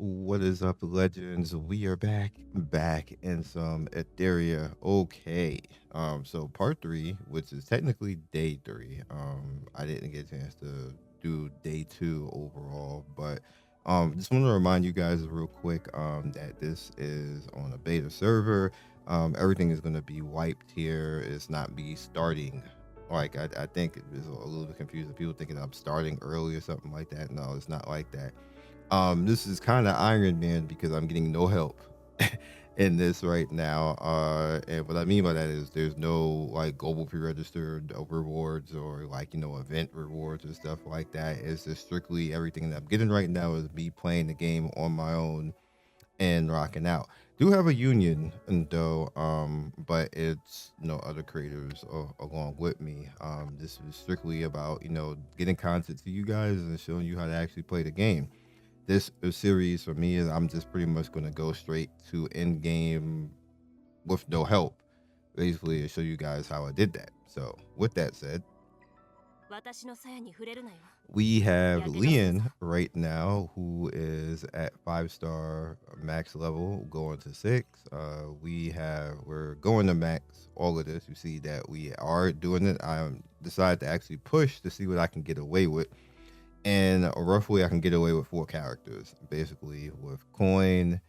What is up, legends? We are back in some Etheria. Okay. So part three, which is technically day three. I didn't get a chance to do day two overall, but just want to remind you guys real quick that this is on a beta server. Everything is gonna be wiped here. It's not me starting. Like I think it's a little bit confusing. People thinking I'm starting early or something like that. No, it's not like that. This is kind of Iron Man because I'm getting no help in this right now. And what I mean by that is there's no like global pre-registered rewards or like event rewards or stuff like that. It's just strictly everything that I'm getting right now is me playing the game on my own and rocking out. Do have a union and though, but it's other creators along with me. This is strictly about getting content to you guys and showing you how to actually play the game. This series for me is I'm just pretty much going to go straight to end game with no help, basically, to show you guys how I did that. So, with that said, we have Leon right now, who is at 5-star max level, going to 6. We're going to max all of this. You see that we are doing it. I decided to actually push to see what I can get away with, and roughly I can get away with 4 characters, basically with coin.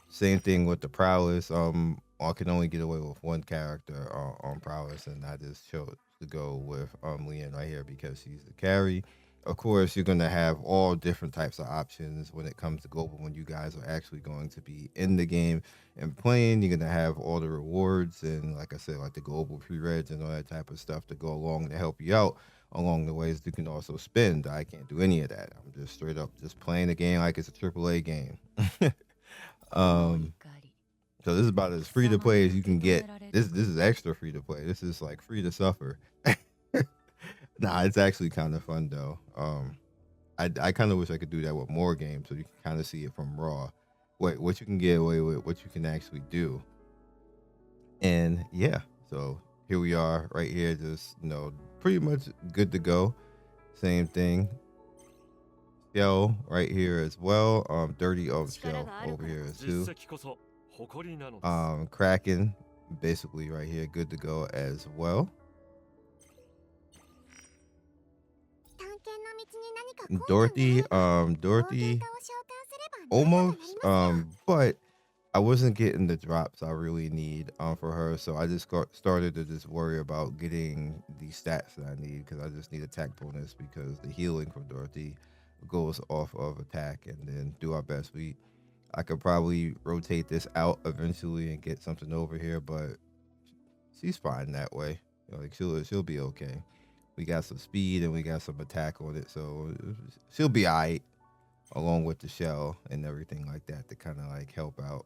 Same thing with the prowess. I can only get away with 1 character on prowess, and I just chose to go with Leon right here because she's the carry. Of course, you're gonna have all different types of options when it comes to global. When you guys are actually going to be in the game and playing, you're gonna have all the rewards and, like I said, like the global pre-reg and all that type of stuff to go along to help you out along the ways. You can also spend. I can't do any of that. I'm just straight up just playing the game like it's a AAA game. um, so this is about as free to play as you can get. This is extra free to play. This is like free to suffer. Nah, it's actually kind of fun though. I kind of wish I could do that with more games so you can kind of see it from raw. What you can get away with, what you can actually do. And yeah, so here we are right here, just pretty much good to go. Same thing. Shell right here as well. Dirty shell over here too. Kraken basically right here, good to go as well. Dorothy almost, but I wasn't getting the drops I really need for her, so I just started to just worry about getting the stats that I need because I just need attack bonus because the healing for Dorothy goes off of attack, and then do our best. I could probably rotate this out eventually and get something over here, but she's fine that way. Like she'll be okay. We got some speed and we got some attack on it, so she'll be alright, along with the shell and everything like that to kind of like help out.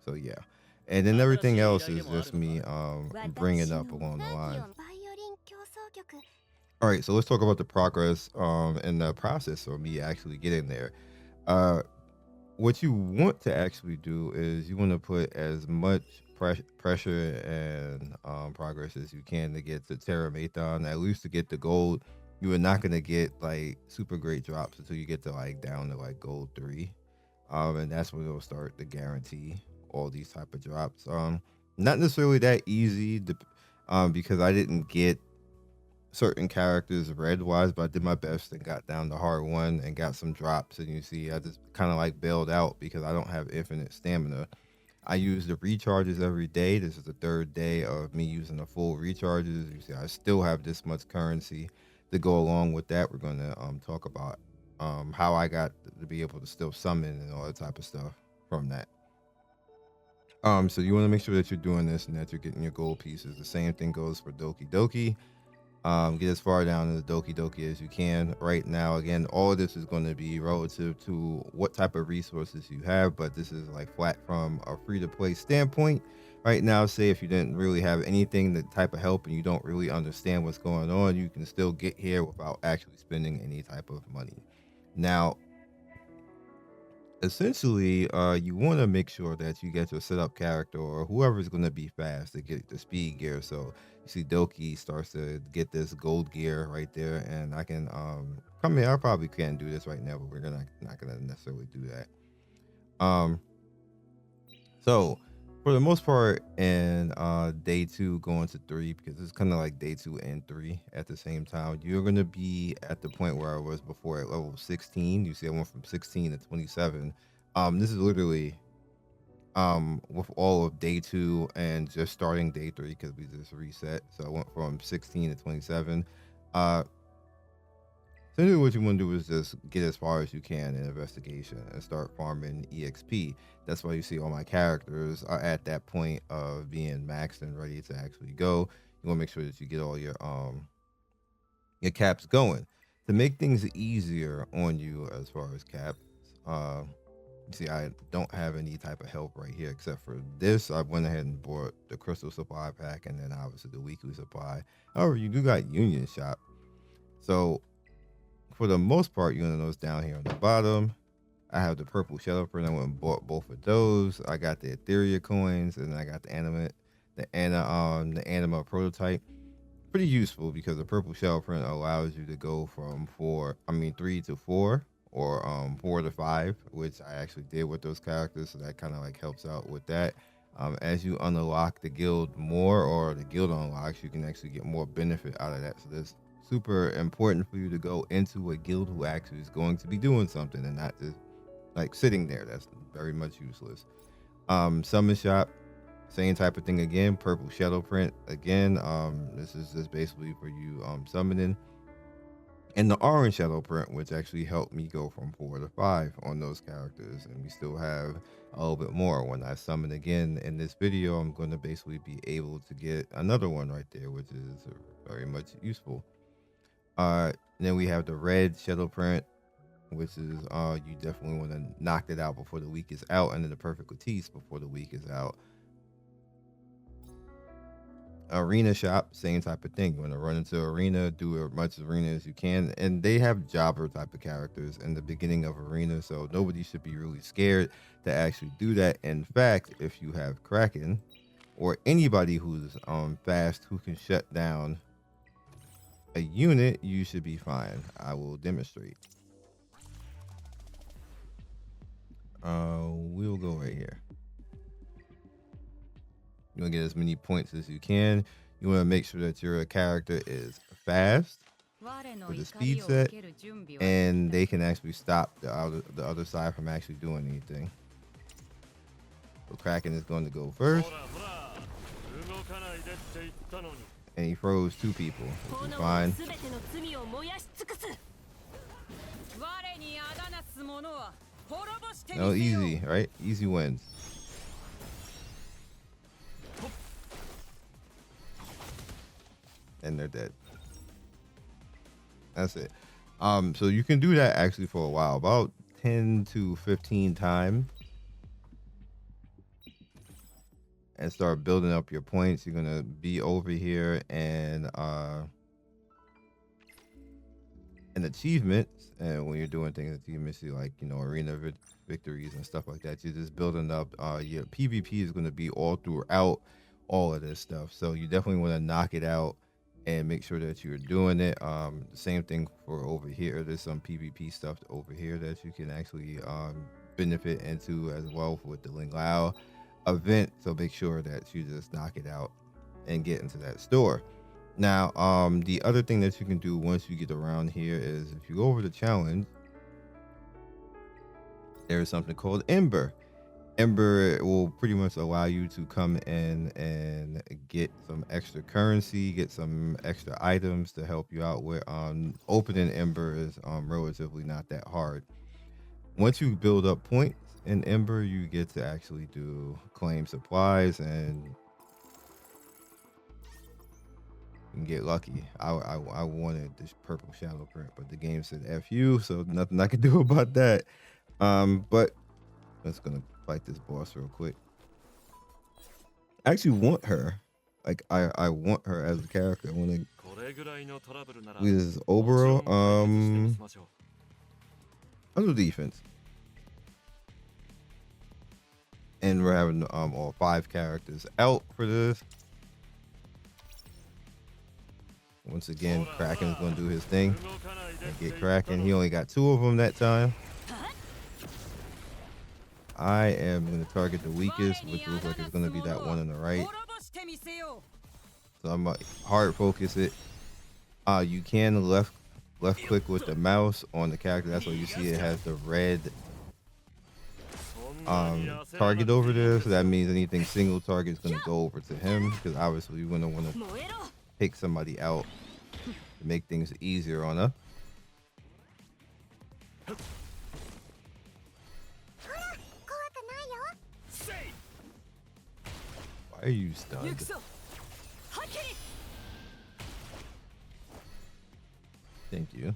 So yeah, and then everything else is just me bringing up along the line. All right, so let's talk about the progress and the process of me actually getting there. Uh, what you want to actually do is you want to put as much pressure and progress as you can to get to Terra Mathon, at least to get the gold. You are not going to get like super great drops until you get to like down to like gold 3. And that's when it'll start to guarantee all these type of drops. Not necessarily that easy because I didn't get certain characters red wise, but I did my best and got down the hard one and got some drops. And you see, I just kind of like bailed out because I don't have infinite stamina. I use the recharges every day. This is the 3rd day of me using the full recharges. You see, I still have this much currency to go along with that. We're gonna talk about how I got to be able to still summon and all that type of stuff from that. So you want to make sure that you're doing this and that you're getting your gold pieces. The same thing goes for Doki Doki. Get as far down in the Doki Doki as you can. Right now, again, all of this is going to be relative to what type of resources you have, but this is like flat from a free-to-play standpoint. Right now, say if you didn't really have anything, the type of help, and you don't really understand what's going on, you can still get here without actually spending any type of money. Now, essentially, you want to make sure that you get your setup character or whoever's going to be fast to get the speed gear. So you see Doki starts to get this gold gear right there, and I can come here. I probably can't do this right now, but we're gonna not gonna necessarily do that. Um, so for the most part, in day 2 going to 3, because it's kind of like day 2 and 3 at the same time, you're gonna be at the point where I was before at level 16. You see, I went from 16 to 27. This is literally with all of day 2 and just starting day 3 because we just reset. So I went from 16 to 27. Essentially, what you want to do is just get as far as you can in investigation and start farming EXP. That's why you see all my characters are at that point of being maxed and ready to actually go. You want to make sure that you get all your caps going to make things easier on you as far as caps. You see, I don't have any type of help right here except for this. I went ahead and bought the crystal supply pack and then obviously the weekly supply. However, you do got Union Shop. So for the most part, you're gonna notice down here on the bottom, I have the purple shadow print. I went and bought both of those. I got the Etheria coins and I got the Anima prototype. Pretty useful because the purple shell print allows you to go from 3 to 4 or 4 to 5, which I actually did with those characters. So that kind of like helps out with that. As you unlock the guild more or the guild unlocks, you can actually get more benefit out of that. So this super important for you to go into a guild who actually is going to be doing something and not just like sitting there. That's very much useless. Summon shop, same type of thing again. Purple shadow print again. This is just basically for you summoning. And the orange shadow print, which actually helped me go from 4 to 5 on those characters. And we still have a little bit more. When I summon again in this video, I'm going to basically be able to get another one right there, which is very much useful. Then we have the red shadow print, which is you definitely want to knock it out before the week is out, and then the perfect Latisse before the week is out. Arena shop, same type of thing. You want to run into arena, do as much arena as you can, and they have jobber type of characters in the beginning of arena, so nobody should be really scared to actually do that. In fact, if you have Kraken or anybody who's fast who can shut down a unit, you should be fine. I will demonstrate. We'll go right here. You want to get as many points as you can. You want to make sure that your character is fast with the speed set, and they can actually stop the other side from actually doing anything. So Kraken is going to go first, and he froze 2 people, which is fine. No, easy, right? Easy wins. And they're dead. That's it. So you can do that actually for a while, about 10 to 15 times, and start building up your points. You're gonna be over here and achievements, and when you're doing things achievements, you like arena victories and stuff like that. You're just building up. Your PvP is gonna be all throughout all of this stuff, so you definitely want to knock it out and make sure that you're doing it. The same thing for over here. There's some PvP stuff over here that you can actually benefit into as well with the Ling Lao event. So make sure that you just knock it out and get into that store. Now, the other thing that you can do once you get around here is if you go over the challenge, there's something called Ember. Ember will pretty much allow you to come in and get some extra currency, get some extra items to help you out with. Opening Ember is relatively not that hard. Once you build up points in Ember, you get to actually claim supplies and you can get lucky. I wanted this purple shadow print, but the game said F you, so nothing I can do about that. But let's gonna fight this boss real quick. I actually want her. Like I want her as a character. I want to. This is Obero. I'll do defense. And we're having all 5 characters out for this. Once again, Kraken's gonna do his thing and get Kraken. He only got 2 of them that time. I am gonna target the weakest, which looks like it's gonna be that one on the right. So I'm gonna hard focus it. You can left click with the mouse on the character. That's why you see it has the red target over there. So that means anything single target is gonna go over to him, because obviously you're gonna want to pick somebody out to make things easier on her. Why are you stunned? Thank you.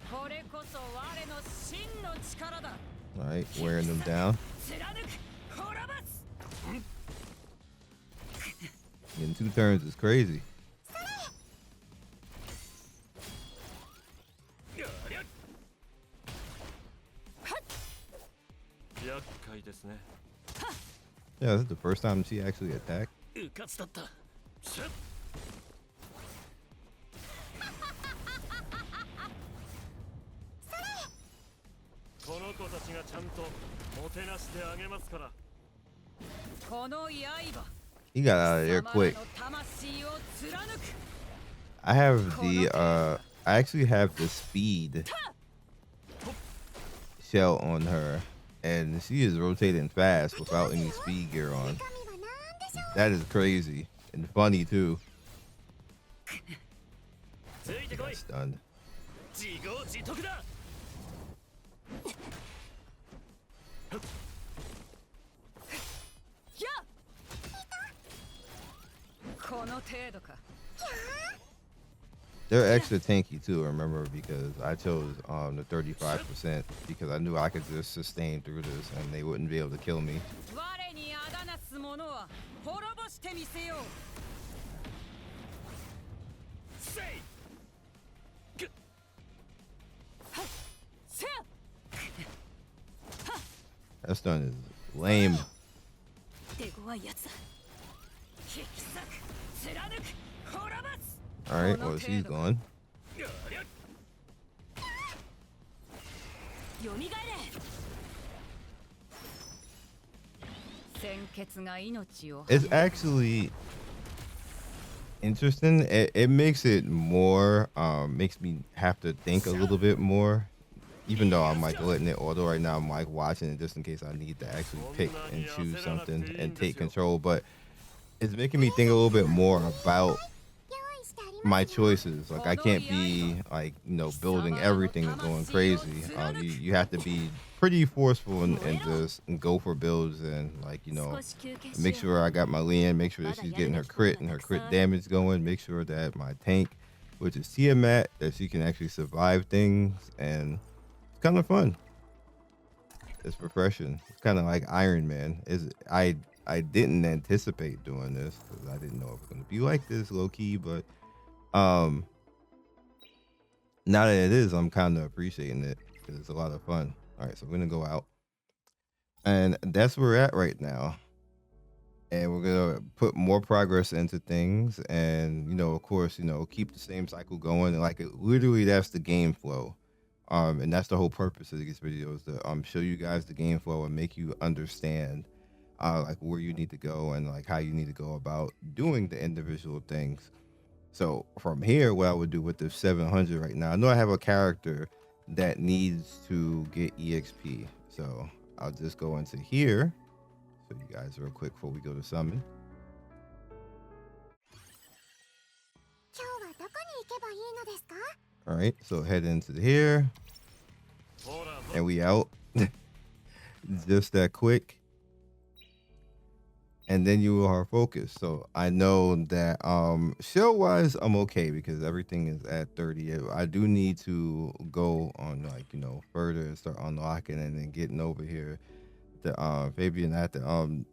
Alright, wearing them down. In 2 turns is crazy. Yeah, this is the first time she actually attacked. He got out of there quick. I have the I actually have the speed shell on her, and she is rotating fast without any speed gear on. That is crazy and funny too. He got stunned. They're extra tanky too, remember, because I chose the 35% because I knew I could just sustain through this and they wouldn't be able to kill me. That stun is lame. Alright, well, she's gone. It's actually interesting. It makes it more, makes me have to think a little bit more. Even though I'm like letting it auto right now, I'm like watching it just in case I need to actually pick and choose something and take control. But it's making me think a little bit more about my choices. Like I can't be like, you know, building everything and going crazy. You have to be pretty forceful and just go for builds and, like, you know, make sure I got my Leon, make sure that she's getting her crit and her crit damage going, make sure that my tank, which is Tiamat, that she can actually survive things, and it's kind of fun. It's refreshing. It's kind of like Ironman. I didn't anticipate doing this because I didn't know it was going to be like this low key, but now that it is, I'm kind of appreciating it because it's a lot of fun. All right, so we're gonna go out, and that's where we're at right now, and we're gonna put more progress into things, and, you know, of course, you know, keep the same cycle going, and like literally that's the game flow. And that's the whole purpose of these videos, to show you guys the game flow and make you understand like where you need to go and like how you need to go about doing the individual things. So from here, what I would do with the 700 right now, I know I have a character that needs to get EXP, so I'll just go into here. So you guys real quick before we go to summon. All right, so head into here, and we out. Just that quick. And then you are focused. So I know that shell wise I'm okay because everything is at 30. I do need to go on, like, you know, further and start unlocking and then getting over here. The Fabian, I have to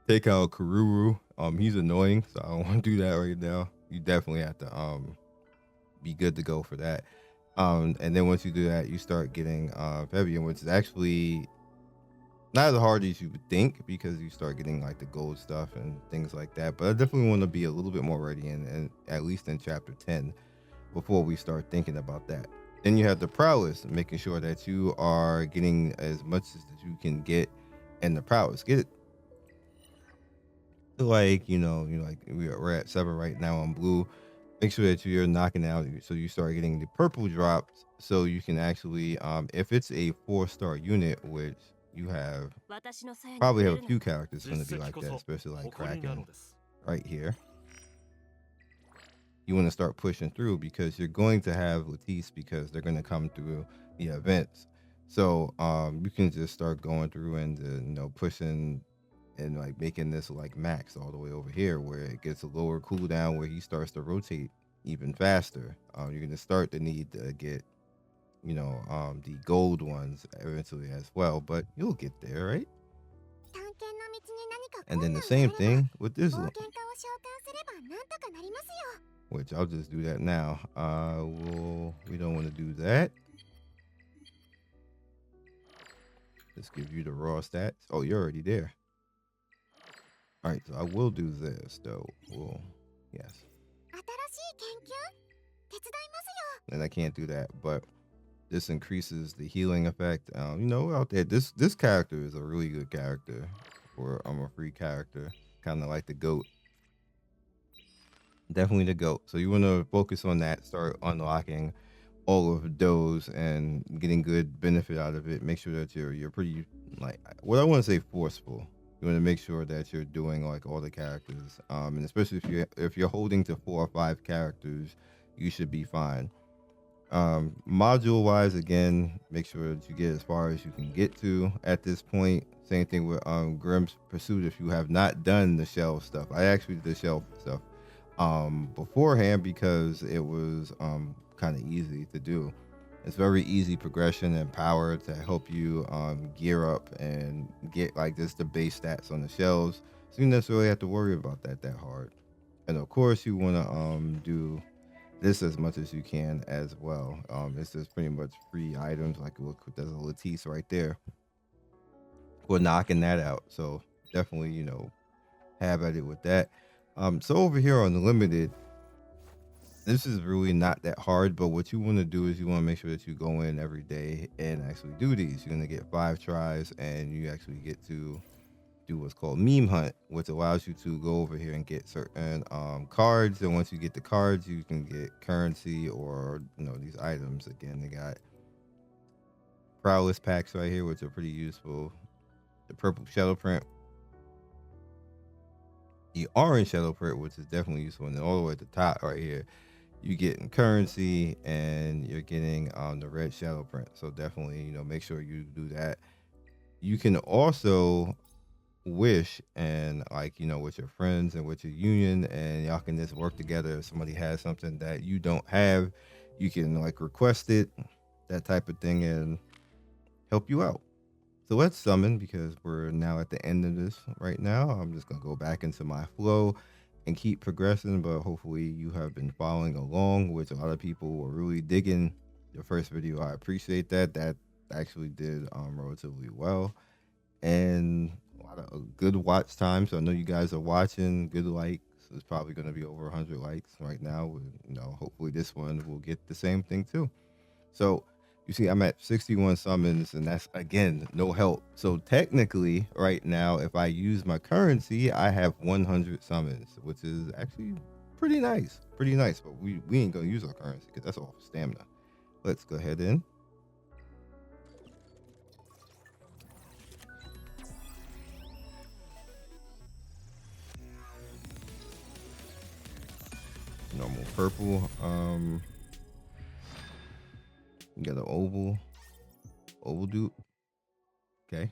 take out Karuru. He's annoying, so I don't want to do that right now. You definitely have to be good to go for that. And then once you do that, you start getting Fabian, which is actually Not as hard as you would think because you start getting like the gold stuff and things like that. But I definitely want to be a little bit more ready and at least in chapter 10 before we start thinking about that. Then you have the prowess, making sure that you are getting as much as that you can get in the prowess. Get it to like, like we're at 7 right now on blue. Make sure that you're knocking out so you start getting the purple drops so you can actually if it's a 4-star unit, which you have probably have a few characters going to be like that, especially like Kraken right here. You want to start pushing through because you're going to have Latisse because they're going to come through the events. So you can just start going through and pushing and like making this like max all the way over here where it gets a lower cooldown where he starts to rotate even faster. You're going to start to need to get the gold ones eventually as well, but you'll get there, right? And then the same thing with this one, which I'll just do that now. We don't want to do that. Let's give you the raw stats. Oh, you're already there. All right, so I will do this though. Yes. And I can't do that, but this increases the healing effect. Out there, this character is a really good character for a free character, kind of like the GOAT. Definitely the GOAT. So you want to focus on that, start unlocking all of those and getting good benefit out of it. Make sure that you're pretty, like, what I want to say, forceful. You want to make sure that you're doing like all the characters, and especially if you're holding to 4 or 5 characters, you should be fine. Module wise, again, make sure that you get as far as you can get to at this point. Same thing with Grimm's Pursuit. If you have not done the shelf stuff, I actually did the shelf stuff beforehand because it was kind of easy to do. It's very easy progression and power to help you gear up and get like just the base stats on the shelves, so you don't necessarily have to worry about that hard. And of course, you want to do this as much as you can as well. It's just pretty much free items. Like, look, there's a Latisse right there. We're knocking that out. So definitely, have at it with that. So over here on the limited, this is really not that hard, but what you want to do is you want to make sure that you go in every day and actually do these. You're going to get 5 tries and you actually get to do what's called meme hunt, which allows you to go over here and get certain cards. And once you get the cards, you can get currency or these items. Again, they got prowess packs right here, which are pretty useful. The purple shadow print, the orange shadow print, which is definitely useful, and then all the way at the top right here, you getting currency and you're getting the red shadow print. So definitely, make sure you do that. You can also wish and with your friends and with your union, and y'all can just work together. If somebody has something that you don't have, you can like request it, that type of thing, and help you out. So let's summon, because we're now at the end of this right now. I'm just gonna go back into my flow and keep progressing, but hopefully you have been following along, which a lot of people were really digging the first video. I appreciate that actually did relatively well, and a lot of good watch time. So I know you guys are watching. Good likes. It's probably going to be over 100 likes right now. Hopefully this one will get the same thing too. So you see, I'm at 61 summons, and that's again no help. So technically, right now, if I use my currency, I have 100 summons, which is actually pretty nice. Pretty nice. But we ain't gonna use our currency because that's all stamina. Let's go ahead in. Normal purple. You got an oval dupe. Okay.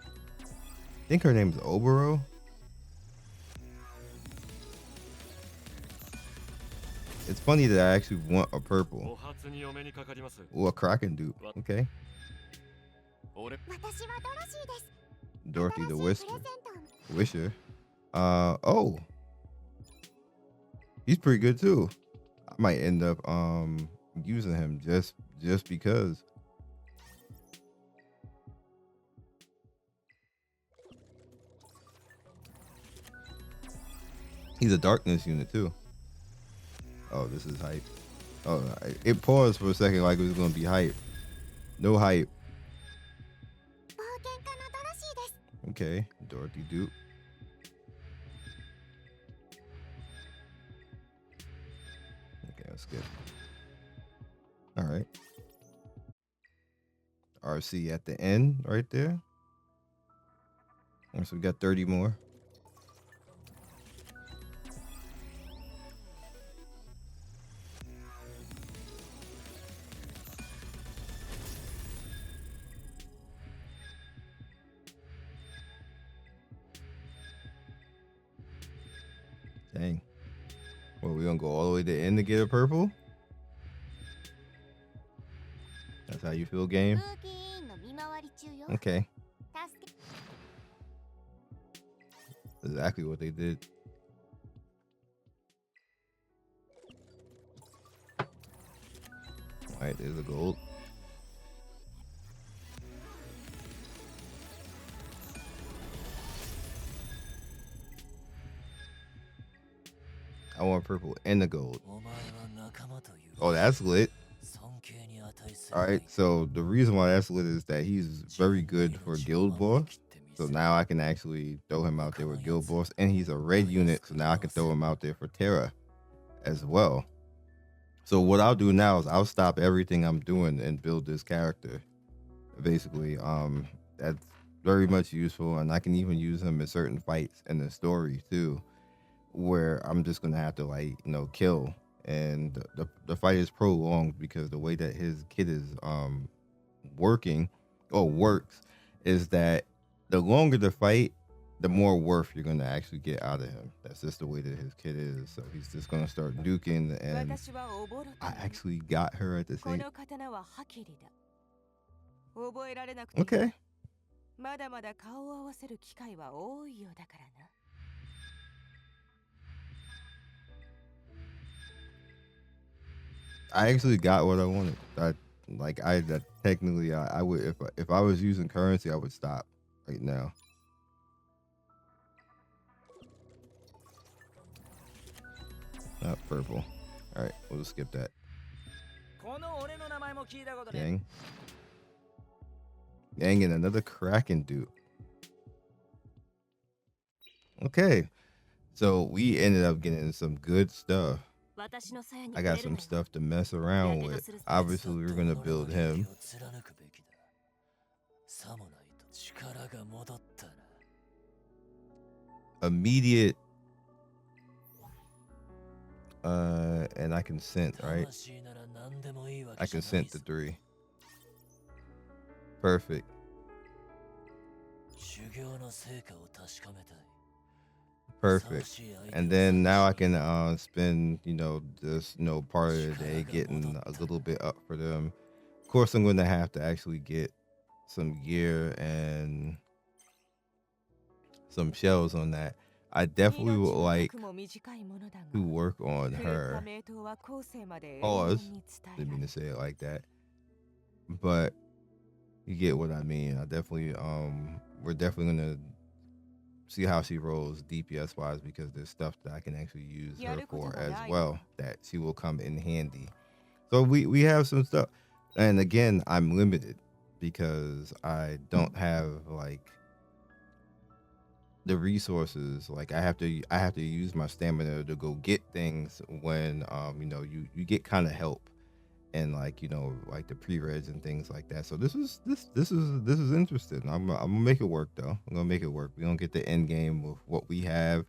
I think her name's Obero. It's funny that I actually want a purple. Or a Kraken dupe. Okay. Dorothy the Wisher. Oh. He's pretty good too. I might end up using him just because. He's a darkness unit too. Oh, this is hype. Oh, it paused for a second like it was gonna be hype. No hype. Okay, Dorothy dupe. Okay, that's good. All right. RC at the end right there. So we got 30 more. Dang. Well, we gonna go all the way to the end to get a purple? That's how you feel, game? Okay. Exactly what they did. Alright, there's a gold. I want purple and the gold. Oh, that's lit. Alright, so the reason why that's lit is that he's very good for guild boss. So now I can actually throw him out there with guild boss, and he's a red unit, so now I can throw him out there for Terra as well. So what I'll do now is I'll stop everything I'm doing and build this character. Basically, that's very much useful, and I can even use him in certain fights in the story too, where I'm just gonna have to, like, you know, kill, and the fight is prolonged because the way that his kit is working or works is that the longer the fight, the more worth you're gonna actually get out of him. That's just the way that his kit is. So he's just gonna start nuking, and I actually got her at the same. Okay. I actually got what I wanted. Technically I would, if I was using currency, I would stop right now. Not purple. All right, we'll just skip that. Dang. Dang, and another Kraken dude. Okay, so we ended up getting some good stuff. I got some stuff to mess around with. Obviously, we're gonna build him. Immediate. And I can scent, right? I can scent the 3. Perfect. Perfect. And then now I can spend, you know, just, you know, part of the day getting a little bit up for them. Of course, I'm going to have to actually get some gear and some shells on that. I definitely would like to work on her. Pause. Didn't mean to say it like that, but you get what I mean. I definitely we're definitely gonna see how she rolls DPS wise, because there's stuff that I can actually use her for as well that she will come in handy. So we have some stuff, and again, I'm limited because I don't have like the resources. Like I have to use my stamina to go get things when you know, you get kind of help, and like, you know, like the pre-reg and things like that. So this is interesting. I'm gonna make it work though. I'm gonna make it work. We're gonna get the end game with what we have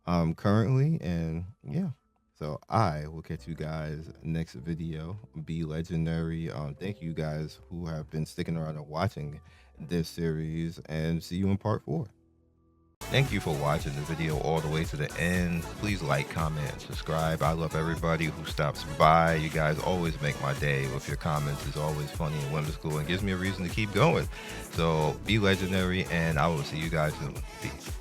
currently, and yeah. So I will catch you guys next video. Be legendary. Thank you guys who have been sticking around and watching this series, and see you in part 4. Thank you for watching the video all the way to the end. Please like, comment, and subscribe. I love everybody who stops by. You guys always make my day with your comments. It's always funny and whimsical and gives me a reason to keep going. So be legendary, and I will see you guys soon. Peace.